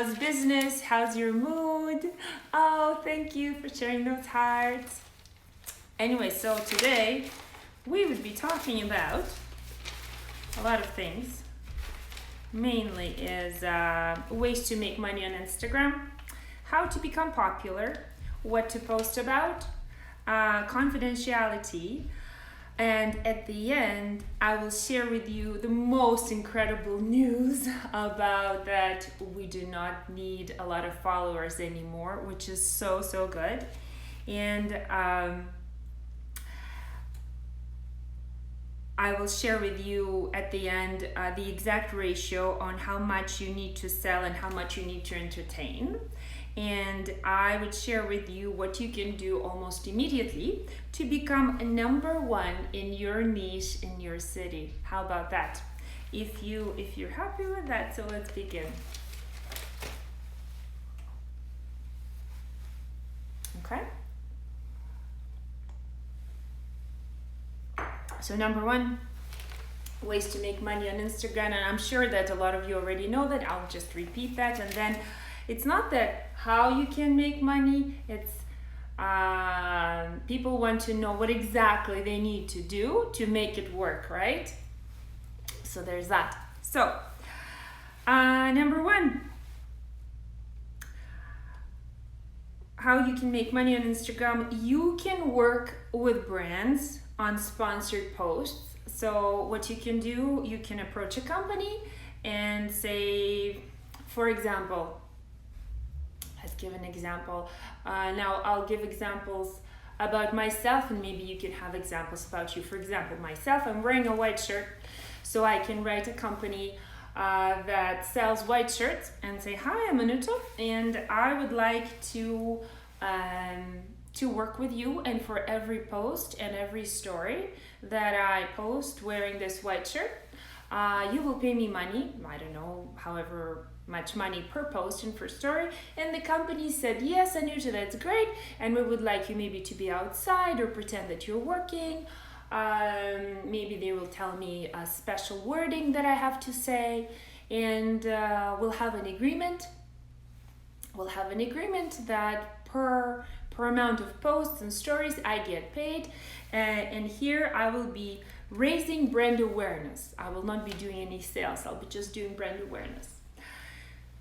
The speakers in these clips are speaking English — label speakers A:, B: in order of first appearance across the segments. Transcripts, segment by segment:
A: How's business? How's your mood? Oh, thank you for sharing those hearts. Anyway, so today we would be talking about a lot of things. Mainly is ways to make money on Instagram, how to become popular, what to post about, confidentiality, and at the end, I will share with you the most incredible news about that we do not need a lot of followers anymore, which is so good. And I will share with you at the end the exact ratio on how much you need to sell and how much you need to entertain. And I would share with you what you can do almost immediately to become a number one in your niche in your city. How about that? If you're happy with that, so let's begin. Okay? So number one, ways to make money on Instagram, and I'm sure that a lot of you already know that. I'll just repeat that, and then it's not that how you can make money, it's people want to know what exactly they need to do to make it work, right? So there's that. So number one, how you can make money on Instagram. You can work with brands on sponsored posts. So what you can do, you can approach a company and say, for example, let's give an example. Now I'll give examples about myself, and maybe you can have examples about you. For example, myself, I'm wearing a white shirt, so I can write a company that sells white shirts and say, hi, I'm Anuta, and I would like to work with you, and for every post and every story that I post wearing this white shirt, you will pay me money, I don't know, however much money per post and per story. And the company said, yes, Anuta, that's great, and we would like you maybe to be outside or pretend that you're working. Maybe they will tell me a special wording that I have to say, and we'll have an agreement. We'll have an agreement that per amount of posts and stories I get paid, and here I will be raising brand awareness. I will not be doing any sales, I'll be just doing brand awareness.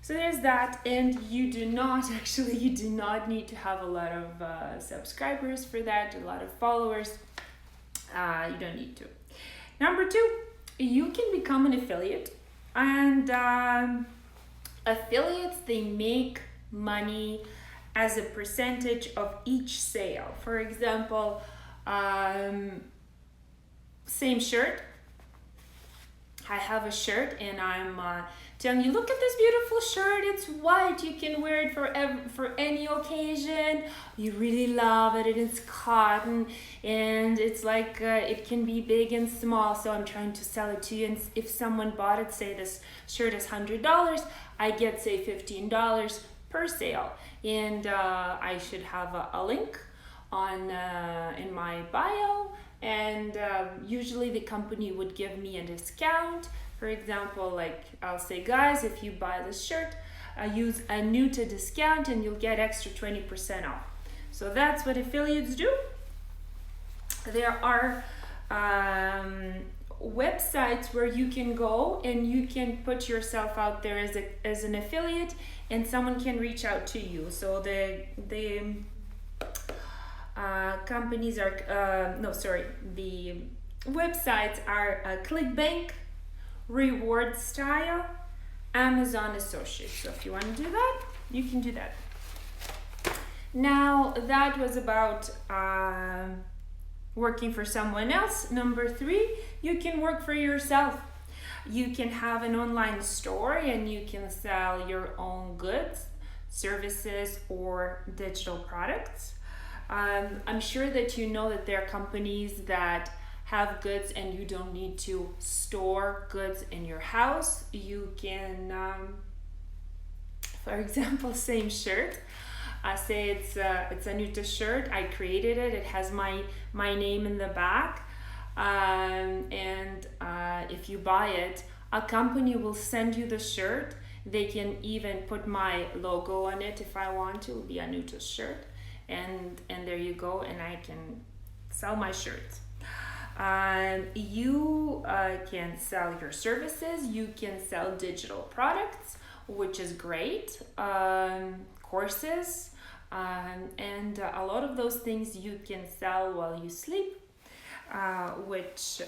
A: So there's that, and you do not need to have a lot of subscribers for that, a lot of followers. You don't need to. Number two, you can become an affiliate, and affiliates, they make money as a percentage of each sale. For example, same shirt. I have a shirt and I'm telling you, look at this beautiful shirt. It's white. You can wear it for any occasion. You really love it. It's cotton, and it's like it can be big and small. So I'm trying to sell it to you. And if someone bought it, say this shirt is $100, I get say $15 per sale. And I should have a link on in my bio. And usually the company would give me a discount. For example, like I'll say, guys, if you buy this shirt, use Anuta discount and you'll get extra 20% off. So that's what affiliates do. There are websites where you can go and you can put yourself out there as an affiliate, and someone can reach out to you. So the companies are the websites are ClickBank, Reward Style, Amazon Associates. So if you want to do that, you can do that. Now that was about working for someone else. Number three, you can work for yourself. You can have an online store and you can sell your own goods, services, or digital products. I'm sure that you know that there are companies that have goods and you don't need to store goods in your house. You can, for example, same shirt. I say it's Anuta shirt. I created it. It has my name in the back. And if you buy it, a company will send you the shirt They can even put my logo on it if I want to. It'll be a Nutus shirt, and there you go, and I can sell my shirts. You can sell your services. You can sell digital products, which is great. Courses, and a lot of those things you can sell while you sleep. Which,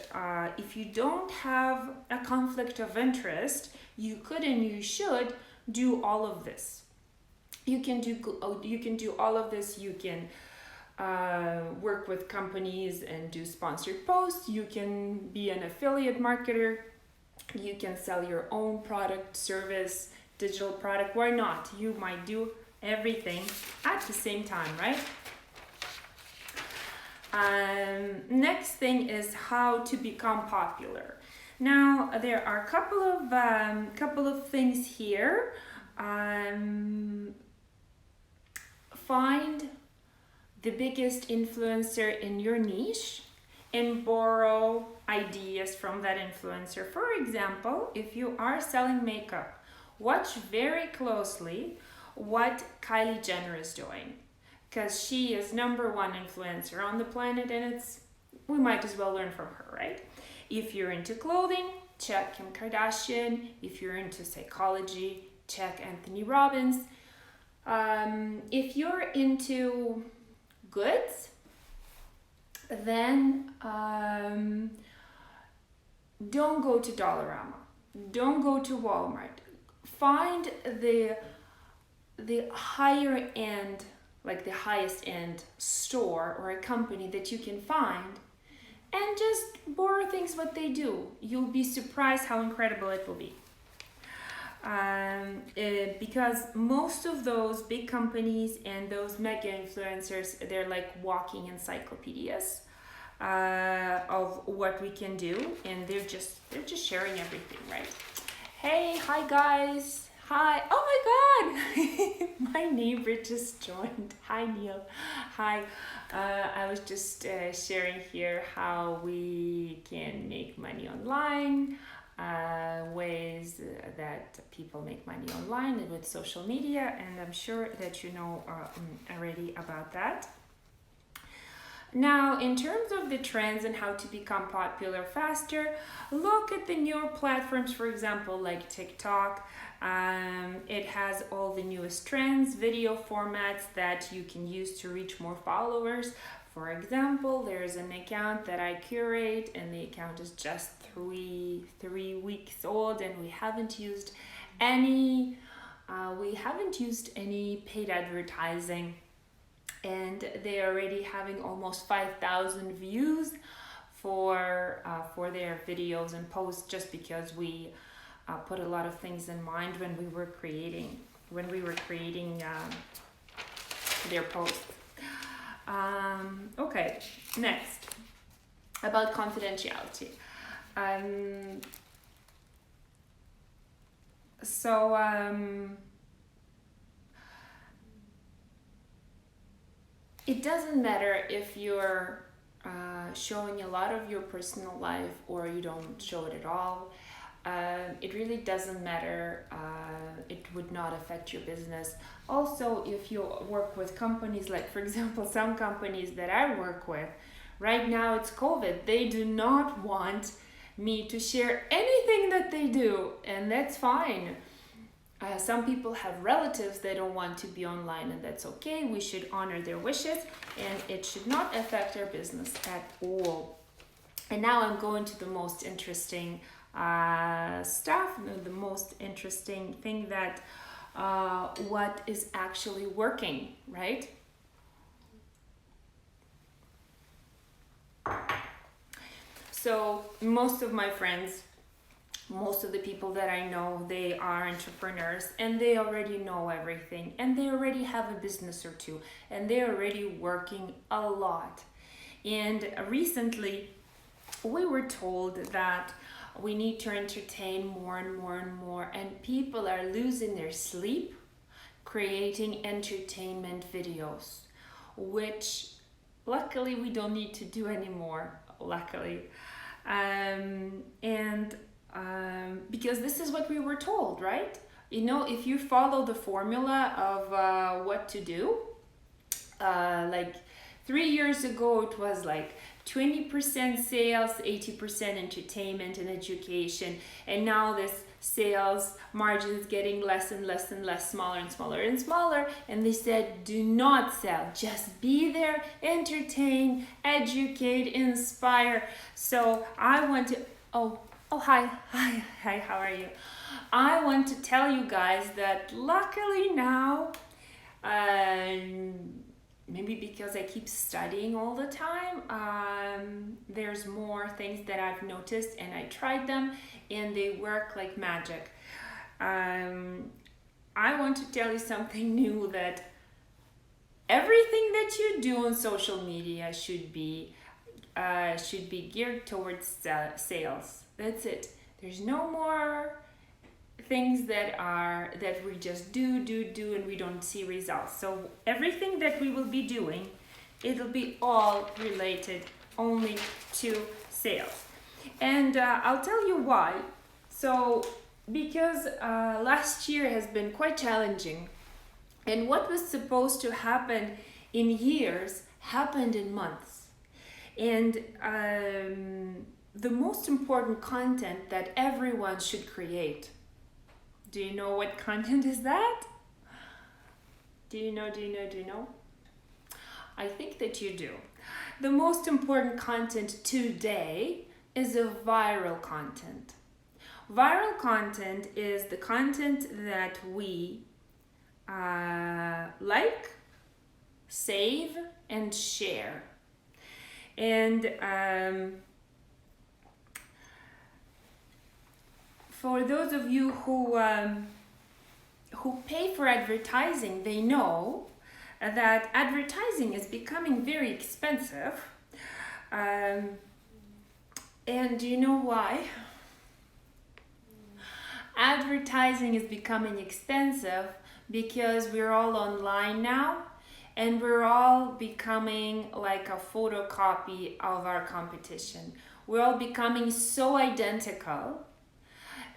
A: if you don't have a conflict of interest, you could and you should do all of this. You can do all of this. You can work with companies and do sponsored posts. You can be an affiliate marketer. You can sell your own product, service, digital product. Why not? You might do everything at the same time, right? Next thing is how to become popular. Now there are a couple of things here. Find the biggest influencer in your niche and borrow ideas from that influencer. For example, if you are selling makeup, watch very closely what Kylie Jenner is doing, because she is #1 influencer on the planet, and we might as well learn from her, right? If you're into clothing, check Kim Kardashian. If you're into psychology, check Anthony Robbins. If you're into goods, then don't go to Dollarama. Don't go to Walmart. Find the higher end, like the highest end store or a company that you can find, and just borrow things what they do. You'll be surprised how incredible it will be. Because most of those big companies and those mega influencers, they're like walking encyclopedias of what we can do, and they're just sharing everything, right? Hey, hi guys. Hi. Oh my God. My neighbor just joined. Hi Neil. Hi. I was just sharing here how we can make money online, ways that people make money online with social media, and I'm sure that you know already about that. Now, in terms of the trends and how to become popular faster, look at the newer platforms, for example, like TikTok. It has all the newest trends, video formats that you can use to reach more followers. For example, there's an account that I curate, and the account is just three weeks old, and we haven't used any paid advertising, and they're already having almost 5,000 views for their videos and posts, just because we put a lot of things in mind when we were creating their posts. Okay, next, about confidentiality. It doesn't matter if you're showing a lot of your personal life or you don't show it at all. It really doesn't matter. It would not affect your business. Also, if you work with companies, like for example, some companies that I work with, right now it's COVID. They do not want me to share anything that they do, and that's fine. Some people have relatives that don't want to be online, and that's okay. We should honor their wishes, and it should not affect our business at all. And now I'm going to the most interesting stuff, the most interesting thing, that what is actually working, right? So most of my friends, most of the people that I know, they are entrepreneurs, and they already know everything, and they already have a business or two, and they're already working a lot. And recently we were told that we need to entertain more and more and more, and people are losing their sleep creating entertainment videos, which luckily we don't need to do anymore, luckily. Because this is what we were told, right? if you follow the formula of what to do, like 3 years ago, it was like 20% sales, 80% entertainment and education. And now this sales margin is getting less and less and less, smaller and smaller and smaller. And they said, do not sell, just be there, entertain, educate, inspire. So I want to, hi, how are you? I want to tell you guys that luckily now, maybe because I keep studying all the time, there's more things that I've noticed, and I tried them and they work like magic. I want to tell you something new, that everything that you do on social media should be geared towards sales. That's it. There's no more things that we just do and we don't see results. So everything that we will be doing, it'll be all related only to sales. And I'll tell you why. So because last year has been quite challenging, and what was supposed to happen in years happened in months. And the most important content that everyone should create. Do you know what content is that? Do you know? I think that you do. The most important content today is a viral content. Viral content is the content that we like, save, and share. And for those of you who pay for advertising, they know that advertising is becoming very expensive. And do you know why? Advertising is becoming expensive because we're all online now, and we're all becoming like a photocopy of our competition. We're all becoming so identical.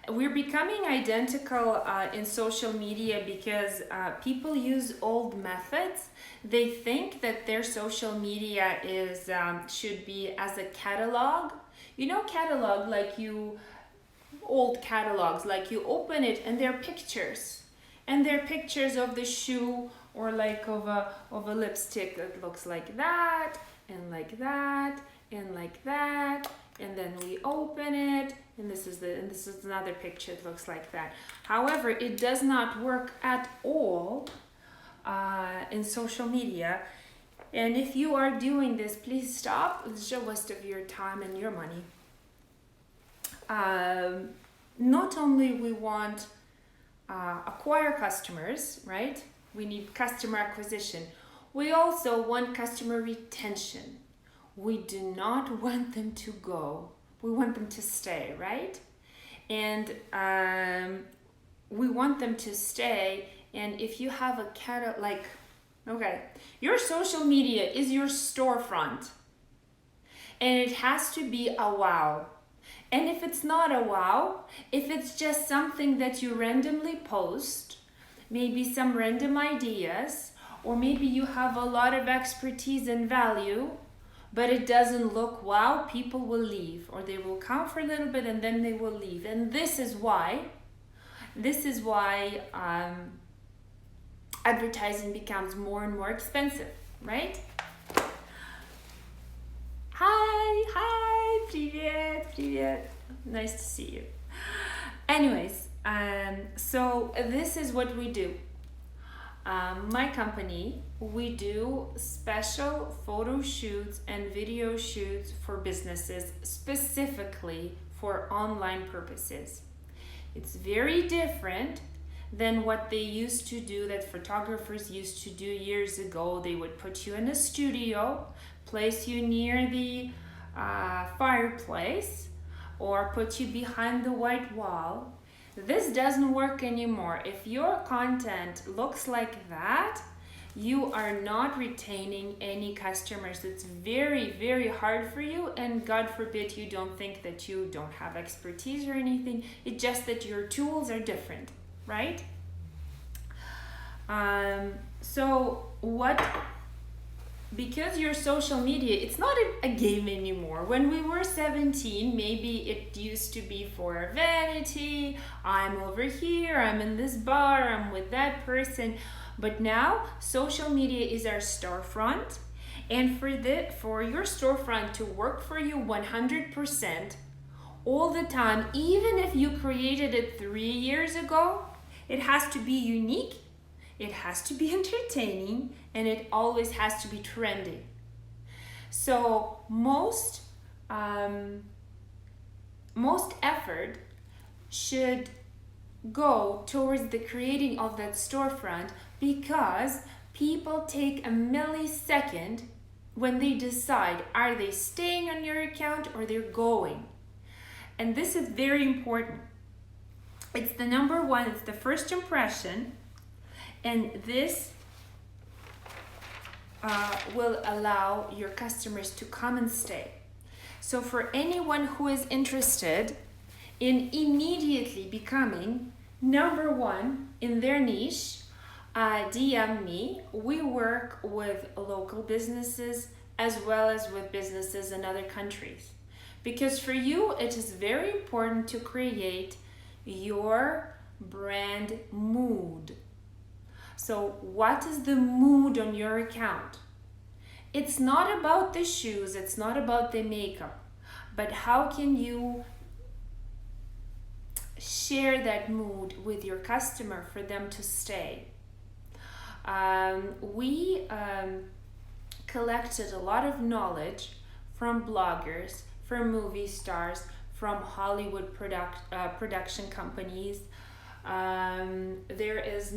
A: We're becoming identical in social media because people use old methods. They think that their social media is should be as a catalog. You know, catalog, like old catalogs, like you open it and they're pictures. And they're pictures of the shoe, or like of a lipstick that looks like that, and like that, and like that. And then we open it, and this is another picture that looks like that. However, it does not work at all in social media. And if you are doing this, please stop. It's a waste of your time and your money. Not only we want acquire customers, right? We need customer acquisition. We also want customer retention. We do not want them to go. We want them to stay, right? And we want them to stay. And if you have your social media is your storefront. And it has to be a wow. And if it's not a wow, if it's just something that you randomly post, maybe some random ideas, or maybe you have a lot of expertise and value, but it doesn't look wow, people will leave, or they will come for a little bit and then they will leave. And this is why advertising becomes more and more expensive, right? Hi, привет, nice to see you. Anyways, so this is what we do. My company, we do special photo shoots and video shoots for businesses, specifically for online purposes. It's very different than what they used to do, that photographers used to do years ago. They would put you in a studio, place you near the fireplace, or put you behind the white wall. This doesn't work anymore. If your content looks like that, you are not retaining any customers. It's very, very hard for you, and God forbid you don't think that you don't have expertise or anything. It's just that your tools are different. right? So what, because your social media, it's not a game anymore. When we were 17, maybe it used to be for vanity. I'm over here, I'm in this bar, I'm with that person. But now social media is our storefront. And for your storefront to work for you 100% all the time, even if you created it 3 years ago, it has to be unique, it has to be entertaining, and it always has to be trendy. So most effort should go towards the creating of that storefront, because people take a millisecond when they decide, are they staying on your account or they're going? And this is very important. It's the number one, it's the first impression, and this will allow your customers to come and stay. So for anyone who is interested in immediately becoming number one in their niche, DM me. We work with local businesses as well as with businesses in other countries. Because for you, it is very important to create your brand mood. So what is the mood on your account? It's not about the shoes, it's not about the makeup, but how can you share that mood with your customer for them to stay? We collected a lot of knowledge from bloggers, from movie stars, from Hollywood production companies. There's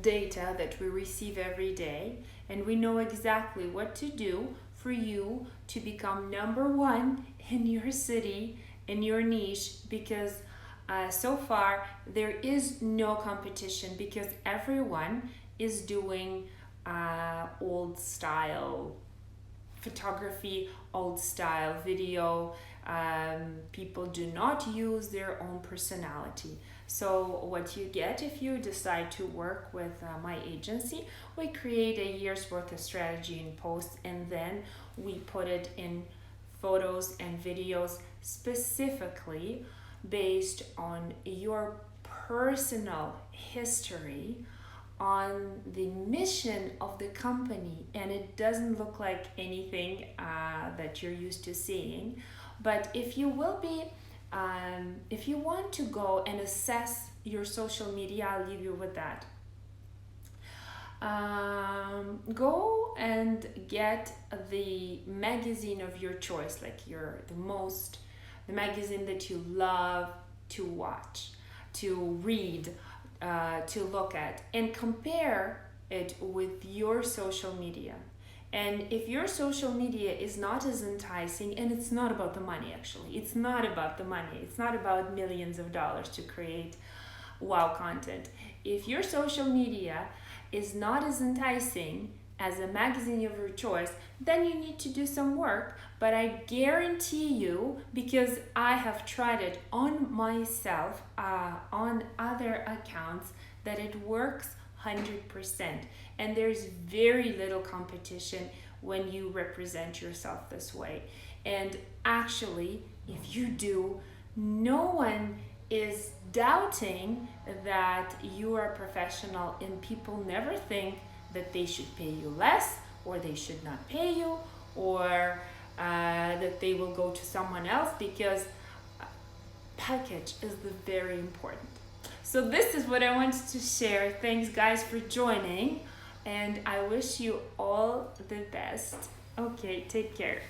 A: data that we receive every day, and we know exactly what to do for you to become number one in your city, in your niche, because so far there is no competition, because everyone is doing old style photography, old style video. People do not use their own personality. So what you get if you decide to work with my agency, we create a year's worth of strategy in posts, and then we put it in photos and videos specifically based on your personal history, on the mission of the company, and it doesn't look like anything that you're used to seeing. But if you will be, if you want to go and assess your social media, I'll leave you with that. Go and get the magazine of your choice, like the magazine that you love to watch, to read, to look at, and compare it with your social media. And if your social media is not as enticing, and it's not about the money, actually, it's not about the money, it's not about millions of dollars to create wow content. If your social media is not as enticing as a magazine of your choice, then you need to do some work. But I guarantee you, because I have tried it on myself, on other accounts, that it works 100%. And there's very little competition when you represent yourself this way. And actually, if you do, no one is doubting that you are a professional, and people never think that they should pay you less, or they should not pay you, or that they will go to someone else, because package is very important. So this is what I wanted to share. Thanks guys for joining, and I wish you all the best. Okay, take care.